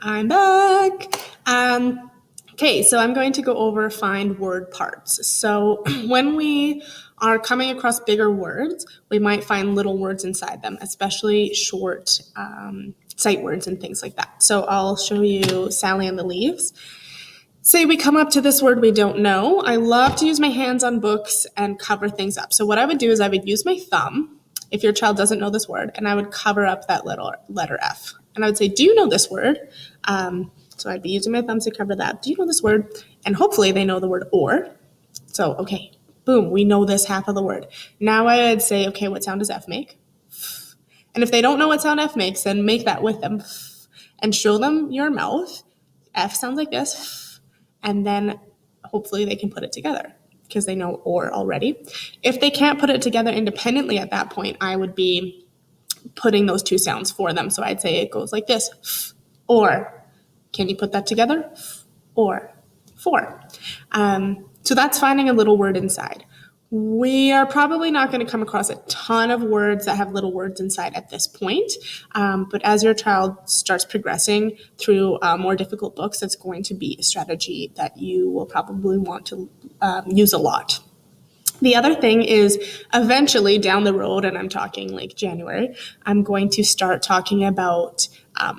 I'm back. Okay, so I'm going to go over find word parts. So when we are coming across bigger words, we might find little words inside them, especially short sight words and things like that. So I'll show you Sally and the Leaves. Say we come up to this word we don't know. I love to use my hands on books and cover things up. So what I would do is I would use my thumb, if your child doesn't know this word, and I would cover up that little letter F. And I would say, do you know this word? So I'd be using my thumbs to cover that. Do you know this word? And hopefully they know the word or. So, okay, boom, we know this half of the word. Now I would say, okay, what sound does F make? And if they don't know what sound F makes, then make that with them and show them your mouth. F sounds like this. And then hopefully they can put it together because they know or already. If they can't put it together independently at that point, I would be putting those two sounds for them. So I'd say it goes like this, or. Can you put that together? Or for. So that's finding a little word inside. We are probably not going to come across a ton of words that have little words inside at this point. But as your child starts progressing through more difficult books, it's going to be a strategy that you will probably want to use a lot. The other thing is eventually down the road, and I'm talking like January, I'm going to start talking about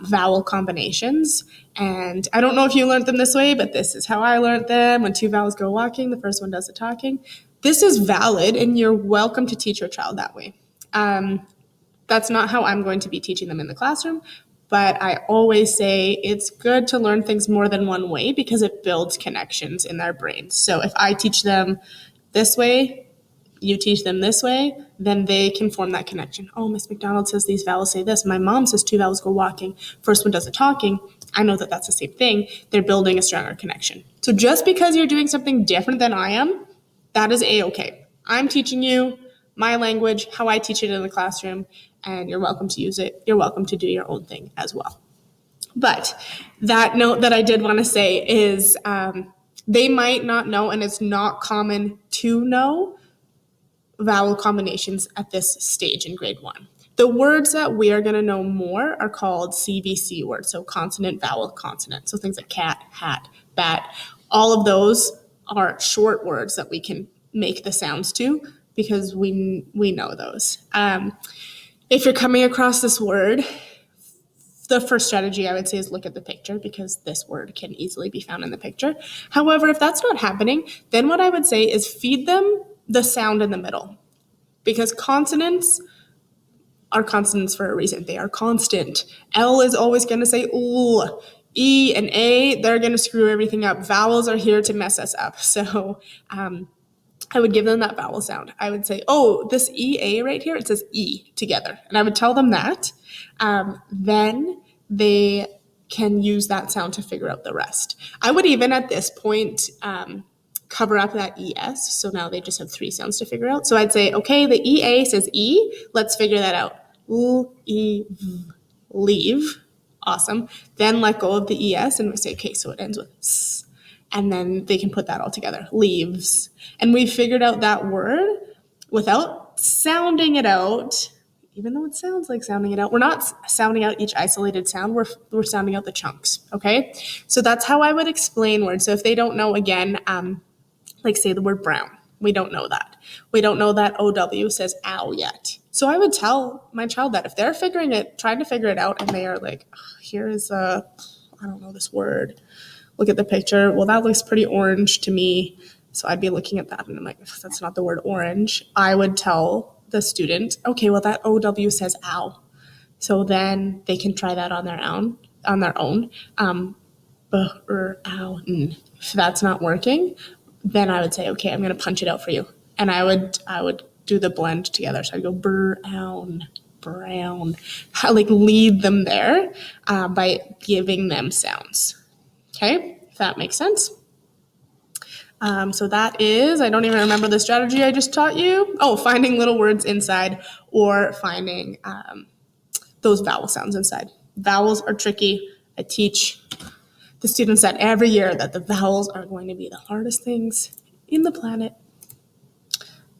vowel combinations. And I don't know if you learned them this way, but this is how I learned them. When two vowels go walking, the first one does the talking. This is valid, and you're welcome to teach your child that way. That's not how I'm going to be teaching them in the classroom, but I always say it's good to learn things more than one way because it builds connections in their brains. So if I teach them this way, you teach them this way, then they can form that connection. Oh, Miss McDonald says these vowels say this. My mom says two vowels go walking. First one does the talking. I know that that's the same thing. They're building a stronger connection. So just because you're doing something different than I am, that is A-okay. I'm teaching you my language, how I teach it in the classroom, and you're welcome to use it. You're welcome to do your own thing as well. But that note that I did want to say is they might not know, and it's not common to know, vowel combinations at this stage in grade 1. The words that we are going to know more are called CVC words, so consonant, vowel, consonant. So things like cat, hat, bat, all of those are short words that we can make the sounds to because we know those. If you're coming across this word, the first strategy I would say is look at the picture because this word can easily be found in the picture. However, if that's not happening, then what I would say is feed them the sound in the middle because consonants are consonants for a reason. They are constant. L is always going to say ooh. E and A, they're going to screw everything up. Vowels are here to mess us up. So I would give them that vowel sound. I would say, oh, this EA right here, it says E together. And I would tell them that. Then they can use that sound to figure out the rest. I would even at this point cover up that ES. So now they just have 3 sounds to figure out. So I'd say, okay, the EA says E. Let's figure that out. L, E, V, leave. Awesome. Then let go of the ES and we say, okay, so it ends with S. And then they can put that all together, leaves. And we figured out that word without sounding it out, even though it sounds like sounding it out. We're not sounding out each isolated sound, we're sounding out the chunks, okay? So that's how I would explain words. So if they don't know, again, like say the word brown, we don't know that. We don't know that OW says ow yet. So I would tell my child that if they're trying to figure it out and they are like, oh, here is I don't know this word. Look at the picture. Well, that looks pretty orange to me. So I'd be looking at that and I'm like, that's not the word orange. I would tell the student, okay, well that OW says ow. So then they can try that on their own. Ow. If that's not working, then I would say, okay, I'm going to punch it out for you. And I would do the blend together. So I'd go brown, like lead them there by giving them sounds. Okay, if that makes sense. So that is, I don't even remember the strategy I just taught you. Oh, finding little words inside or finding those vowel sounds inside. Vowels are tricky. I teach the students that every year that the vowels are going to be the hardest things in the planet.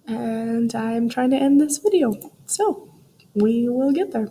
And I'm trying to end this video. So we will get there.